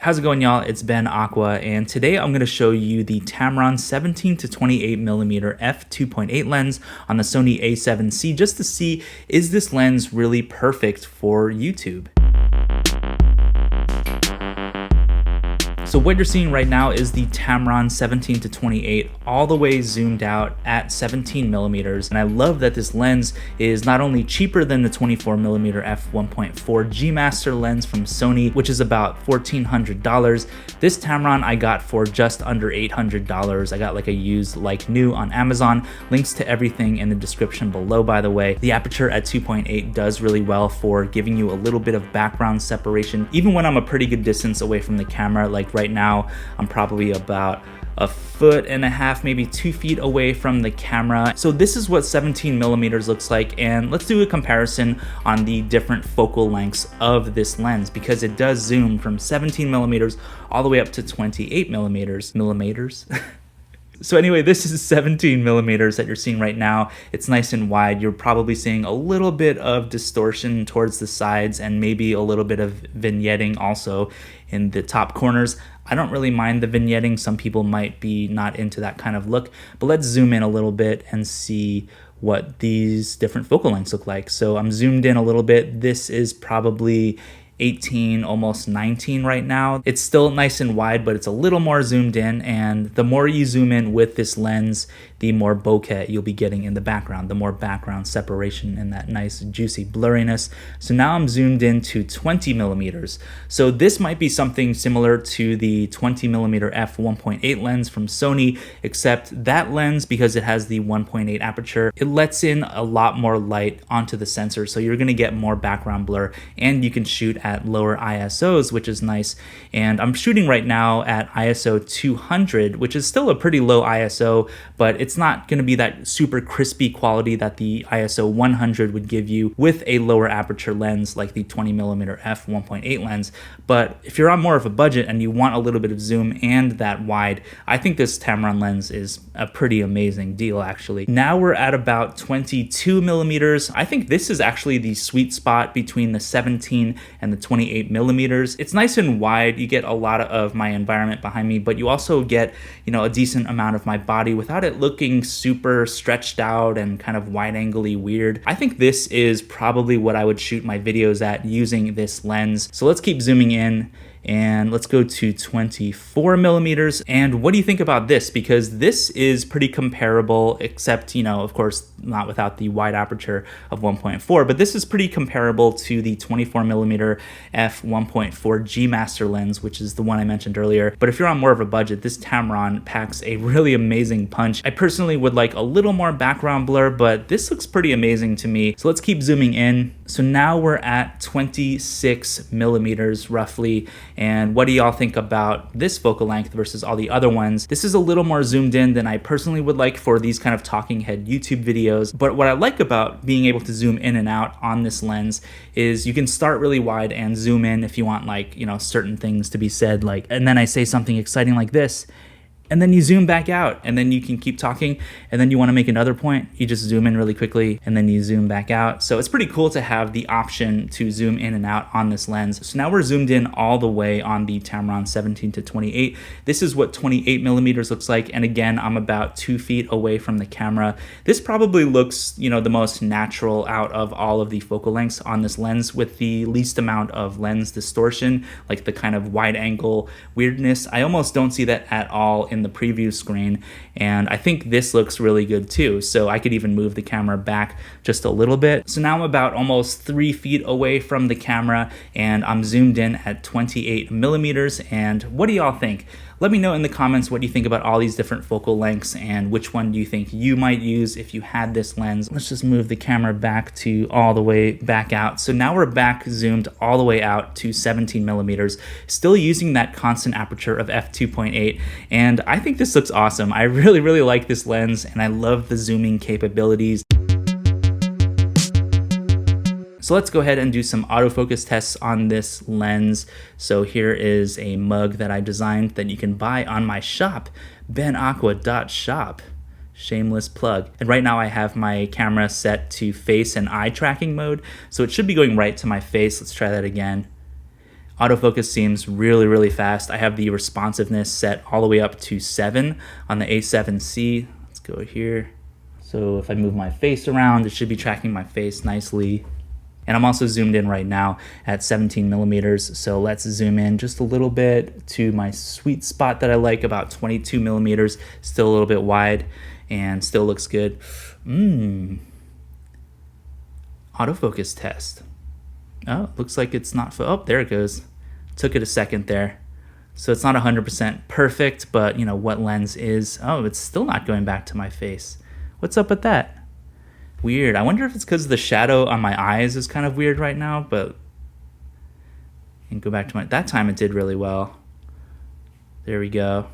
How's it going, y'all? It's Ben Aqua, and today I'm going to show you the Tamron 17 to 28mm f2.8 lens on the Sony a7C just to see, is this lens really perfect for YouTube? So what you're seeing right now is the Tamron 17 to 28 all the way zoomed out at 17mm, and I love that this lens is not only cheaper than the 24mm f1.4 G Master lens from Sony, which is about $1,400. This Tamron I got for just under $800. I got like a used like new on Amazon. Links to everything in the description below, by the way. The aperture at 2.8 does really well for giving you a little bit of background separation, even when I'm a pretty good distance away from the camera. Like right now, I'm probably about 1.5 feet, maybe 2 feet away from the camera. So this is what 17mm looks like, and let's do a comparison on the different focal lengths of this lens, because it does zoom from 17mm all the way up to 28mm. So anyway, this is 17mm that you're seeing right now. It's nice and wide. You're probably seeing a little bit of distortion towards the sides and maybe a little bit of vignetting also in the top corners. I don't really mind the vignetting. Some people might be not into that kind of look, but let's zoom in a little bit and see what these different focal lengths look like. So I'm zoomed in a little bit. This is probably 18, almost 19 right now. It's still nice and wide, but it's a little more zoomed in, and the more you zoom in with this lens, the more bokeh you'll be getting in the background, the more background separation and that nice juicy blurriness. So now I'm zoomed in to 20mm. So this might be something similar to the 20mm f1.8 lens from Sony, except that lens, because it has the 1.8 aperture, it lets in a lot more light onto the sensor, so you're gonna get more background blur, and you can shoot at lower ISOs, which is nice. And I'm shooting right now at ISO 200, which is still a pretty low ISO, but it's not going to be that super crispy quality that the ISO 100 would give you with a lower aperture lens like the 20mm f1.8 lens. But if you're on more of a budget and you want a little bit of zoom and that wide, I think this Tamron lens is a pretty amazing deal, actually. Now we're at about 22mm. I think this is actually the sweet spot between the 17 and the 28mm. It's nice and wide. You get a lot of my environment behind me, but you also get, a decent amount of my body without it looking super stretched out and kind of wide-angle-y weird. I think this is probably what I would shoot my videos at using this lens. So let's keep zooming in, and let's go to 24mm. And what do you think about this? Because this is pretty comparable, except, of course, not without the wide aperture of 1.4, but this is pretty comparable to the 24mm f1.4 G Master lens, which is the one I mentioned earlier. But if you're on more of a budget, this Tamron packs a really amazing punch. I personally would like a little more background blur, but this looks pretty amazing to me. So let's keep zooming in. So now we're at 26mm roughly. And what do y'all think about this focal length versus all the other ones? This is a little more zoomed in than I personally would like for these kind of talking head YouTube videos. But what I like about being able to zoom in and out on this lens is you can start really wide and zoom in if you want, like, certain things to be said, like, and then I say something exciting like this, and then you zoom back out, and then you can keep talking, and then you want to make another point, you just zoom in really quickly, and then you zoom back out. So it's pretty cool to have the option to zoom in and out on this lens. So now we're zoomed in all the way on the Tamron 17 to 28. This is what 28mm looks like, and again, I'm about 2 feet away from the camera. This probably looks, the most natural out of all of the focal lengths on this lens, with the least amount of lens distortion, like the kind of wide angle weirdness. I almost don't see that at all in the preview screen, and I think this looks really good too. So I could even move the camera back just a little bit. So now I'm about almost 3 feet away from the camera, and I'm zoomed in at 28mm. And what do y'all think? Let me know in the comments what you think about all these different focal lengths, and which one do you think you might use if you had this lens. Let's just move the camera back to all the way back out. So now we're back zoomed all the way out to 17mm, still using that constant aperture of f2.8. And I think this looks awesome. I really, really like this lens, and I love the zooming capabilities. So let's go ahead and do some autofocus tests on this lens. So here is a mug that I designed that you can buy on my shop, benaqua.shop. Shameless plug. And right now I have my camera set to face and eye tracking mode, so it should be going right to my face. Let's try that again. Autofocus seems really, really fast. I have the responsiveness set all the way up to 7 on the a7C. Let's go here. So if I move my face around, it should be tracking my face nicely. And I'm also zoomed in right now at 17 millimeters. So let's zoom in just a little bit to my sweet spot that I like, about 22 millimeters, still a little bit wide and still looks good. Autofocus test. Oh, looks like it's not, oh, there it goes. Took it a second there. So it's not 100% perfect, but you know what lens is. Oh, it's still not going back to my face. What's up with that? Weird. I wonder if it's because the shadow on my eyes is kind of weird right now, but and go back to that time it did really well. There we go.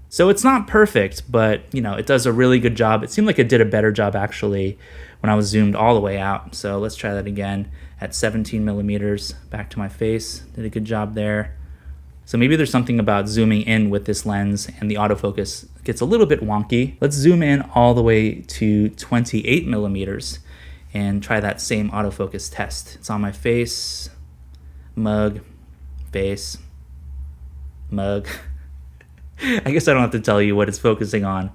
So it's not perfect, but you know, it does a really good job. It seemed like it did a better job actually when I was zoomed all the way out. So let's try that again at 17 millimeters back to my face. Did a good job there. So maybe there's something about zooming in with this lens and the autofocus gets a little bit wonky. Let's zoom in all the way to 28 millimeters and try that same autofocus test. It's on my face, mug, face, mug. I guess I don't have to tell you what it's focusing on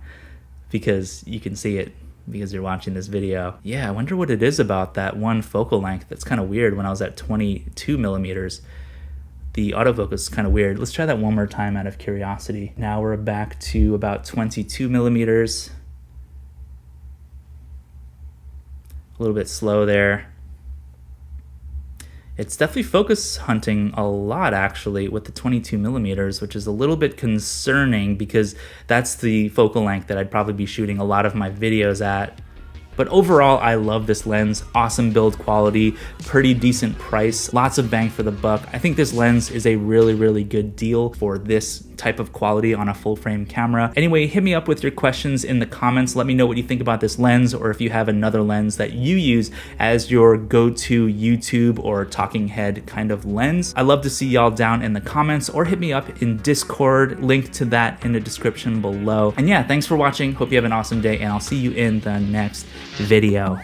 because you can see it because you're watching this video. Yeah, I wonder what it is about that one focal length. That's kind of weird. When I was at 22 millimeters, the autofocus is kind of weird. Let's try that one more time out of curiosity. Now we're back to about 22 millimeters. A little bit slow there. It's definitely focus hunting a lot actually with the 22 millimeters, which is a little bit concerning because that's the focal length that I'd probably be shooting a lot of my videos at. But overall, I love this lens. Awesome build quality, pretty decent price, lots of bang for the buck. I think this lens is a really, really good deal for this type of quality on a full frame camera. Anyway, hit me up with your questions in the comments. Let me know what you think about this lens or if you have another lens that you use as your go-to YouTube or talking head kind of lens. I'd love to see y'all down in the comments or hit me up in Discord. Link to that in the description below. And yeah, thanks for watching. Hope you have an awesome day and I'll see you in the next video.